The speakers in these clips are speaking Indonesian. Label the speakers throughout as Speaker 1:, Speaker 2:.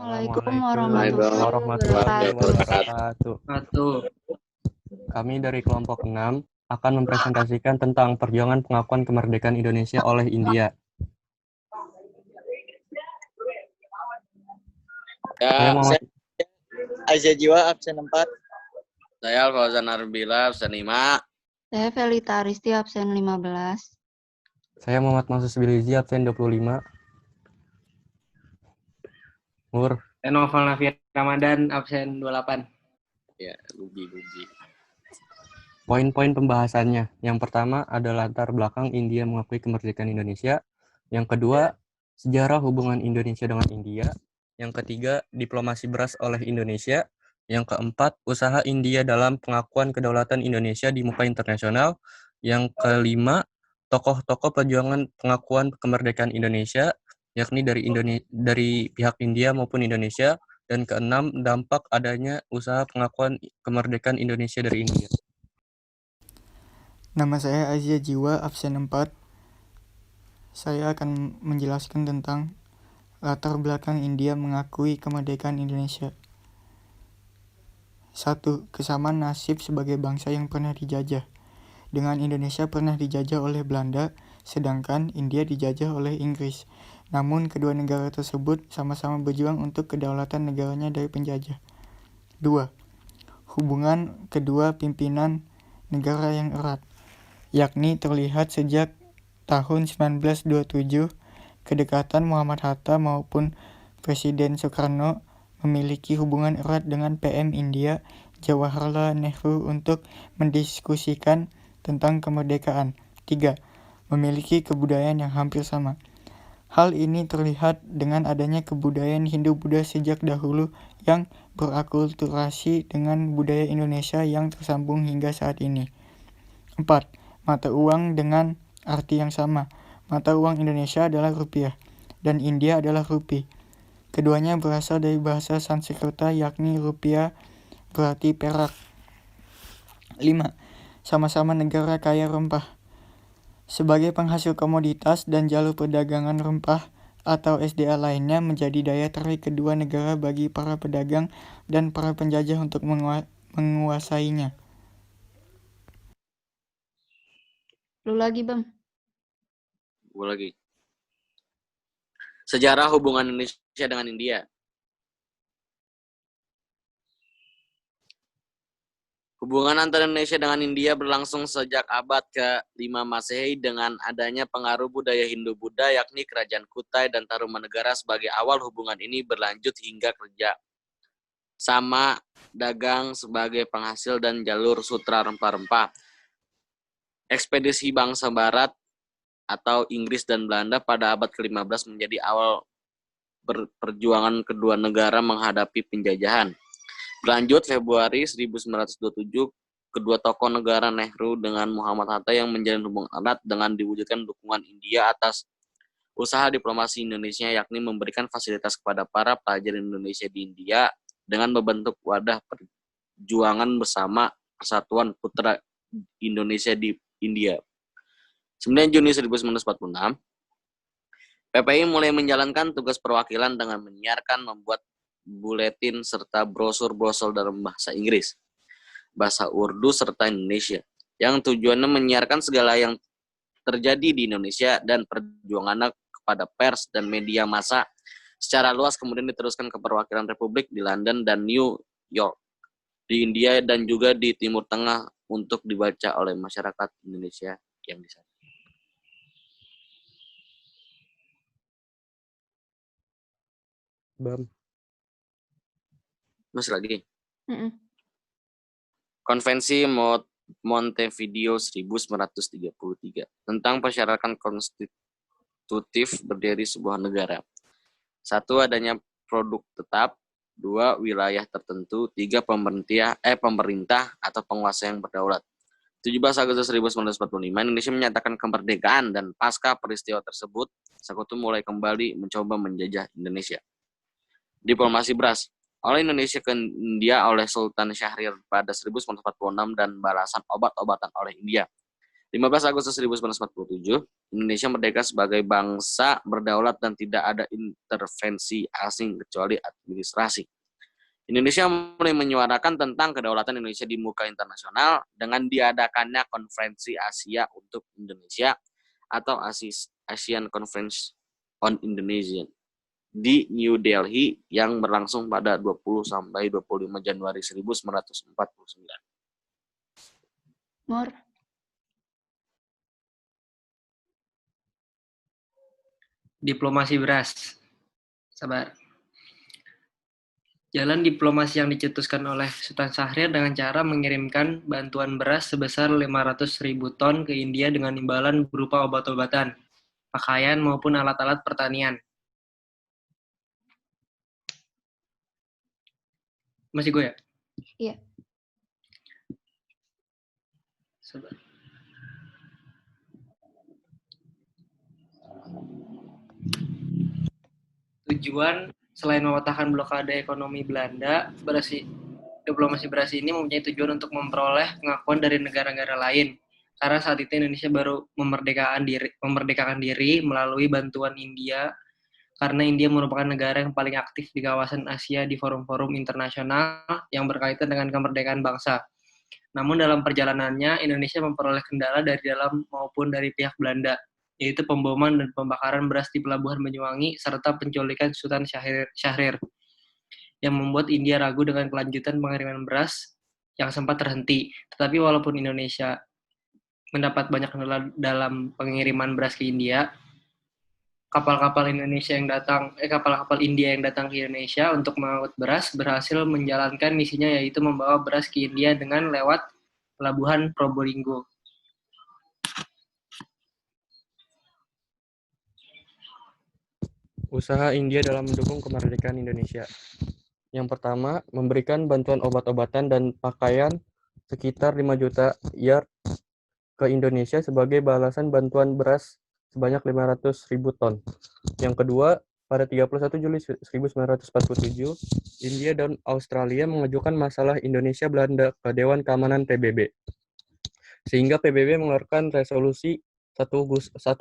Speaker 1: Assalamualaikum
Speaker 2: Assalamualaikum
Speaker 1: warahmatullahi wabarakatuh.
Speaker 2: Satu.
Speaker 1: Kami dari kelompok 6 akan mempresentasikan tentang perjuangan pengakuan kemerdekaan Indonesia oleh India. Saya Muhammad
Speaker 3: Aisyah Jiwa, absen 4.
Speaker 2: Saya Alfauzan Arbila, absen 5.
Speaker 4: Saya Felita Aristi, absen 15.
Speaker 1: Saya Muhammad Masus Bilizi, absen 25. Nur.
Speaker 5: Saya Novel Nafir Ramadan, absen 28.
Speaker 2: Ya, Lubi.
Speaker 1: Poin-poin pembahasannya. Yang pertama adalah latar belakang India mengakui kemerdekaan Indonesia. Yang kedua, sejarah hubungan Indonesia dengan India. Yang ketiga, diplomasi beras oleh Indonesia. Yang keempat, usaha India dalam pengakuan kedaulatan Indonesia di muka internasional. Yang kelima, tokoh-tokoh perjuangan pengakuan kemerdekaan Indonesia, yakni dari pihak India maupun Indonesia. Dan keenam, dampak adanya usaha pengakuan kemerdekaan Indonesia dari India.
Speaker 6: Nama saya Aisyah Jiwa, absen 4. Saya akan menjelaskan tentang latar belakang India mengakui kemerdekaan Indonesia. 1. Kesamaan nasib sebagai bangsa yang pernah dijajah. Dengan Indonesia pernah dijajah oleh Belanda, sedangkan India dijajah oleh Inggris. Namun kedua negara tersebut sama-sama berjuang untuk kedaulatan negaranya dari penjajah. 2. Hubungan kedua pimpinan negara yang erat, yakni terlihat sejak tahun 1927, kedekatan Muhammad Hatta maupun Presiden Soekarno memiliki hubungan erat dengan PM India Jawaharlal Nehru untuk mendiskusikan tentang kemerdekaan. 3. Memiliki kebudayaan yang hampir sama. Hal ini terlihat dengan adanya kebudayaan Hindu-Buddha sejak dahulu yang berakulturasi dengan budaya Indonesia yang tersambung hingga saat ini. 4. Mata uang dengan arti yang sama. Mata uang Indonesia adalah rupiah dan India adalah rupee. Keduanya berasal dari bahasa Sanskerta yakni rupiah berarti perak. 5. Sama-sama negara kaya rempah. Sebagai penghasil komoditas dan jalur perdagangan rempah atau SDA lainnya menjadi daya tarik kedua negara bagi para pedagang dan para penjajah untuk menguasainya.
Speaker 4: Lu lagi, Bang.
Speaker 2: Gue lagi. Sejarah hubungan Indonesia dengan India. Hubungan antara Indonesia dengan India berlangsung sejak abad ke-5 Masehi dengan adanya pengaruh budaya Hindu-Buddha yakni Kerajaan Kutai dan Tarumanegara. Sebagai awal hubungan ini berlanjut hingga kerja sama dagang sebagai penghasil dan jalur sutra rempah-rempah. Ekspedisi bangsa Barat atau Inggris dan Belanda pada abad ke-15 menjadi awal perjuangan kedua negara menghadapi penjajahan. Berlanjut Februari 1927, kedua tokoh negara Nehru dengan Muhammad Hatta yang menjalin hubungan erat dengan diwujudkan dukungan India atas usaha diplomasi Indonesia, yakni memberikan fasilitas kepada para pelajar Indonesia di India dengan membentuk wadah perjuangan bersama Persatuan Putra Indonesia di India. 9 Juni 1946, PPI mulai menjalankan tugas perwakilan dengan menyiarkan, membuat buletin serta brosur-brosur dalam bahasa Inggris, bahasa Urdu serta Indonesia, yang tujuannya menyiarkan segala yang terjadi di Indonesia dan perjuangannya kepada pers dan media massa secara luas. Kemudian diteruskan ke perwakilan Republik di London dan New York, di India dan juga di Timur Tengah untuk dibaca oleh masyarakat Indonesia yang di sana.
Speaker 1: Bam.
Speaker 2: Masih lagi.
Speaker 4: Mm-mm.
Speaker 2: Konvensi Montevideo 1933 tentang persyaratan konstitutif berdiri sebuah negara. 1. Adanya produk tetap. 2. Wilayah tertentu. 3. Pemerintah atau penguasa yang berdaulat. 17 Agustus 1945, Indonesia menyatakan kemerdekaan dan pasca peristiwa tersebut, Sekutu mulai kembali mencoba menjajah Indonesia. Diplomasi beras oleh Indonesia ke India oleh Sultan Syahrir pada 1946 dan balasan obat-obatan oleh India. 15 Agustus 1947, Indonesia merdeka sebagai bangsa berdaulat dan tidak ada intervensi asing kecuali administrasi. Indonesia mulai menyuarakan tentang kedaulatan Indonesia di muka internasional dengan diadakannya Konferensi Asia untuk Indonesia atau Asian Conference on Indonesia di New Delhi yang berlangsung pada 20 sampai 25 Januari 1949.
Speaker 4: Mor.
Speaker 5: Diplomasi beras. Sabar. Jalan diplomasi yang dicetuskan oleh Sultan Syahrir dengan cara mengirimkan bantuan beras sebesar 500.000 ton ke India dengan imbalan berupa obat-obatan, pakaian maupun alat-alat pertanian. Masih gue ya?
Speaker 4: Iya.
Speaker 5: Sabar. Tujuan selain mematahkan blokade ekonomi Belanda, diplomasi beras ini mempunyai tujuan untuk memperoleh pengakuan dari negara-negara lain. Karena saat itu Indonesia baru memerdekakan diri melalui bantuan India, karena India merupakan negara yang paling aktif di kawasan Asia di forum-forum internasional yang berkaitan dengan kemerdekaan bangsa. Namun dalam perjalanannya, Indonesia memperoleh kendala dari dalam maupun dari pihak Belanda, yaitu pemboman dan pembakaran beras di Pelabuhan Banyuwangi, serta penculikan Sultan Syahrir, yang membuat India ragu dengan kelanjutan pengiriman beras yang sempat terhenti. Tetapi walaupun Indonesia mendapat banyak kendala dalam pengiriman beras ke India, kapal-kapal India yang datang ke Indonesia untuk mengangkut beras berhasil menjalankan misinya, yaitu membawa beras ke India dengan lewat Pelabuhan Probolinggo.
Speaker 1: Usaha India dalam mendukung kemerdekaan Indonesia. Yang pertama, memberikan bantuan obat-obatan dan pakaian sekitar 5 juta yard ke Indonesia sebagai balasan bantuan beras sebanyak 500.000 ton. Yang kedua, pada 31 Juli 1947, India dan Australia mengajukan masalah Indonesia-Belanda ke Dewan Keamanan PBB. Sehingga PBB mengeluarkan resolusi 1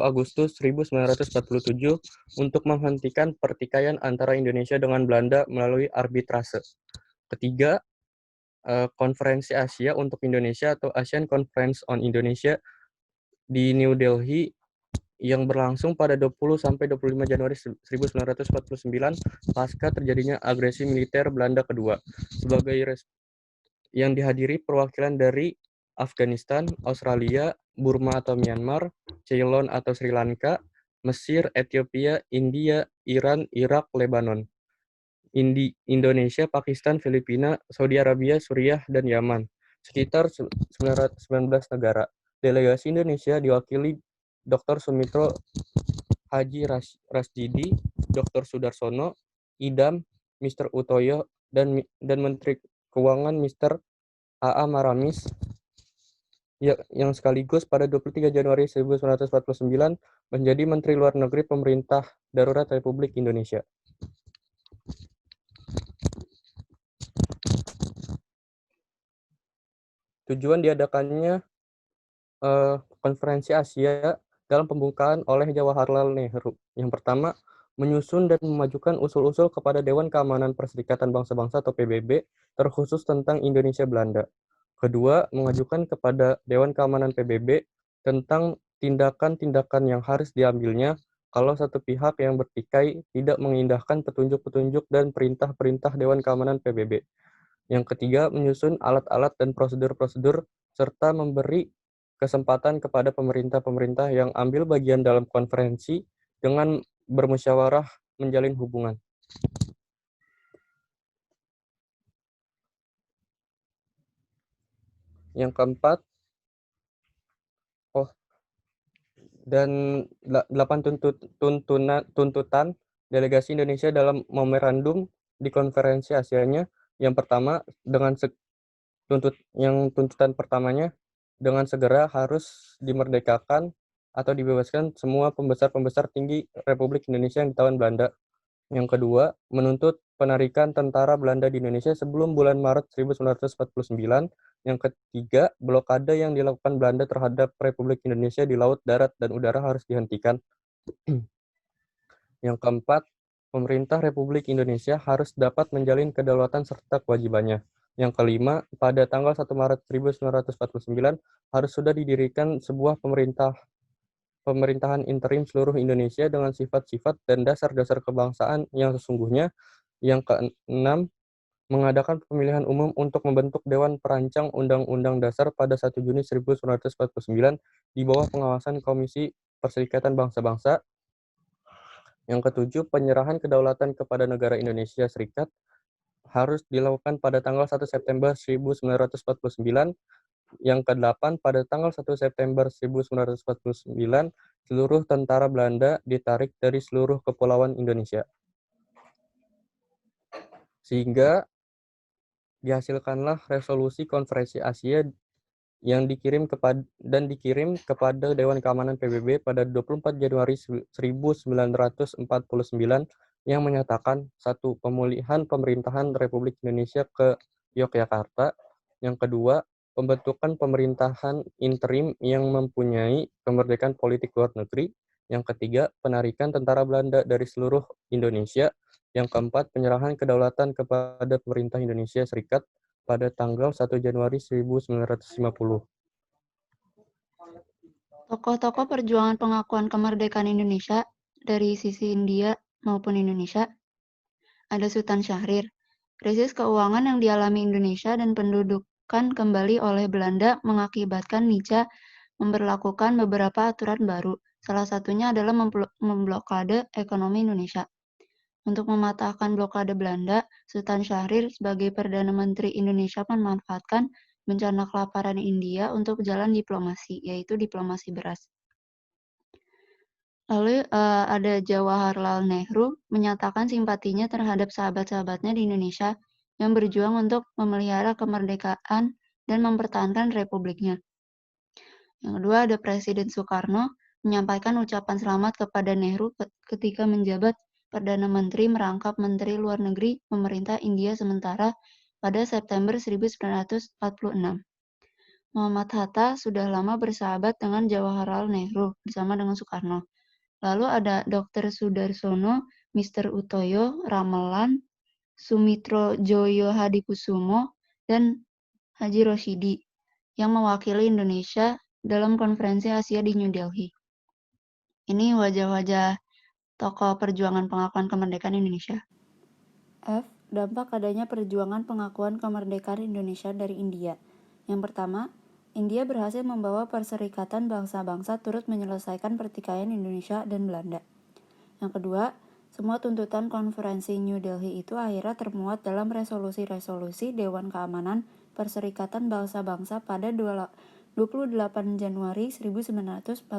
Speaker 1: Agustus 1947 untuk menghentikan pertikaian antara Indonesia dengan Belanda melalui arbitrase. Ketiga, Konferensi Asia untuk Indonesia atau Asian Conference on Indonesia di New Delhi yang berlangsung pada 20 sampai 25 Januari 1949 pasca terjadinya agresi militer Belanda kedua, sebagai yang dihadiri perwakilan dari Afghanistan, Australia, Burma atau Myanmar, Ceylon atau Sri Lanka, Mesir, Ethiopia, India, Iran, Irak, Lebanon, Indonesia, Pakistan, Filipina, Saudi Arabia, Suriah, dan Yaman. Sekitar 19 negara. Delegasi Indonesia diwakili Dr. Sumitro Haji Rasjidi, Dr. Sudarsono, Idam, Mr. Utoyo, dan Menteri Keuangan Mr. A.A. Maramis, yang sekaligus pada 23 Januari 1949 menjadi Menteri Luar Negeri Pemerintah Darurat Republik Indonesia. Tujuan diadakannya Konferensi Asia dalam pembukaan oleh Jawaharlal Nehru. Yang pertama, menyusun dan memajukan usul-usul kepada Dewan Keamanan Perserikatan Bangsa-Bangsa atau PBB, terkhusus tentang Indonesia Belanda. Kedua, mengajukan kepada Dewan Keamanan PBB tentang tindakan-tindakan yang harus diambilnya kalau satu pihak yang bertikai tidak mengindahkan petunjuk-petunjuk dan perintah-perintah Dewan Keamanan PBB. Yang ketiga, menyusun alat-alat dan prosedur-prosedur serta memberi kesempatan kepada pemerintah-pemerintah yang ambil bagian dalam konferensi dengan bermusyawarah menjalin hubungan. Yang keempat, dan 8 tuntutan delegasi Indonesia dalam memorandum di konferensi Asianya. Yang pertama, tuntutan pertamanya, dengan segera harus dimerdekakan atau dibebaskan semua pembesar-pembesar tinggi Republik Indonesia yang ditawan Belanda. Yang kedua, menuntut penarikan tentara Belanda di Indonesia sebelum bulan Maret 1949. Yang ketiga, blokade yang dilakukan Belanda terhadap Republik Indonesia di laut, darat, dan udara harus dihentikan. Yang keempat, pemerintah Republik Indonesia harus dapat menjalin kedaulatan serta kewajibannya. Yang kelima, pada tanggal 1 Maret 1949 harus sudah didirikan sebuah pemerintahan interim seluruh Indonesia dengan sifat-sifat dan dasar-dasar kebangsaan yang sesungguhnya. Yang keenam, mengadakan pemilihan umum untuk membentuk Dewan Perancang Undang-Undang Dasar pada 1 Juni 1949 di bawah pengawasan Komisi Perserikatan Bangsa-Bangsa. Yang ketujuh, penyerahan kedaulatan kepada negara Indonesia Serikat harus dilakukan pada tanggal 1 September 1949. Yang kedelapan, pada tanggal 1 September 1949, seluruh tentara Belanda ditarik dari seluruh kepulauan Indonesia. Sehingga dihasilkanlah resolusi Konferensi Asia yang dikirim kepada Dewan Keamanan PBB pada 24 Januari 1949 yang menyatakan satu, pemulihan pemerintahan Republik Indonesia ke Yogyakarta. Yang kedua, pembentukan pemerintahan interim yang mempunyai kemerdekaan politik luar negeri. Yang ketiga, penarikan tentara Belanda dari seluruh Indonesia. Yang keempat, penyerahan kedaulatan kepada pemerintah Indonesia Serikat pada tanggal 1 Januari 1950.
Speaker 4: Tokoh-tokoh perjuangan pengakuan kemerdekaan Indonesia dari sisi India maupun Indonesia ada Sultan Syahrir. Krisis keuangan yang dialami Indonesia dan pendudukan kembali oleh Belanda mengakibatkan Nica memberlakukan beberapa aturan baru. Salah satunya adalah memblokade ekonomi Indonesia. Untuk mematahkan blokade Belanda, Sultan Syahrir sebagai Perdana Menteri Indonesia memanfaatkan bencana kelaparan India untuk jalan diplomasi, yaitu diplomasi beras. Lalu ada Jawaharlal Nehru menyatakan simpatinya terhadap sahabat-sahabatnya di Indonesia yang berjuang untuk memelihara kemerdekaan dan mempertahankan republiknya. Yang kedua ada Presiden Soekarno menyampaikan ucapan selamat kepada Nehru ketika menjabat Perdana Menteri merangkap Menteri Luar Negeri pemerintah India sementara pada September 1946. Muhammad Hatta sudah lama bersahabat dengan Jawaharlal Nehru bersama dengan Soekarno. Lalu ada Dr. Sudarsono, Mr. Utoyo, Ramelan, Sumitro Joyo Hadikusumo, dan Haji Rosyidi yang mewakili Indonesia dalam konferensi Asia di New Delhi. Ini wajah-wajah tokoh perjuangan pengakuan kemerdekaan Indonesia. F. Dampak adanya perjuangan pengakuan kemerdekaan Indonesia dari India. Yang pertama, India berhasil membawa perserikatan bangsa-bangsa turut menyelesaikan pertikaian Indonesia dan Belanda. Yang kedua, semua tuntutan konferensi New Delhi itu akhirnya termuat dalam resolusi-resolusi Dewan Keamanan Perserikatan Bangsa-Bangsa pada 28 Januari 1949,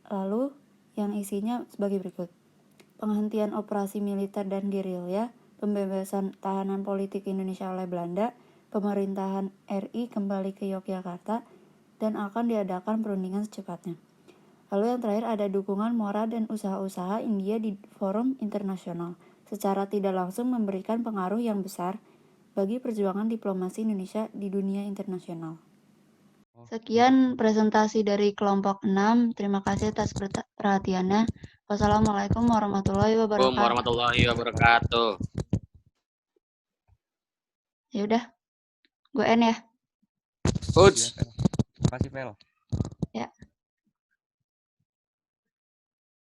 Speaker 4: lalu yang isinya sebagai berikut. Penghentian operasi militer dan gerilya, pembebasan tahanan politik Indonesia oleh Belanda, pemerintahan RI kembali ke Yogyakarta, dan akan diadakan perundingan secepatnya. Lalu yang terakhir ada dukungan moral dan usaha-usaha India di forum internasional, secara tidak langsung memberikan pengaruh yang besar bagi perjuangan diplomasi Indonesia di dunia internasional. Sekian presentasi dari kelompok 6. Terima kasih atas perhatiannya. Wassalamualaikum warahmatullahi wabarakatuh.
Speaker 2: Warahmatullahi wabarakatuh.
Speaker 4: Ya udah, gue end ya.
Speaker 2: Uts.
Speaker 1: Terima kasih, Vel.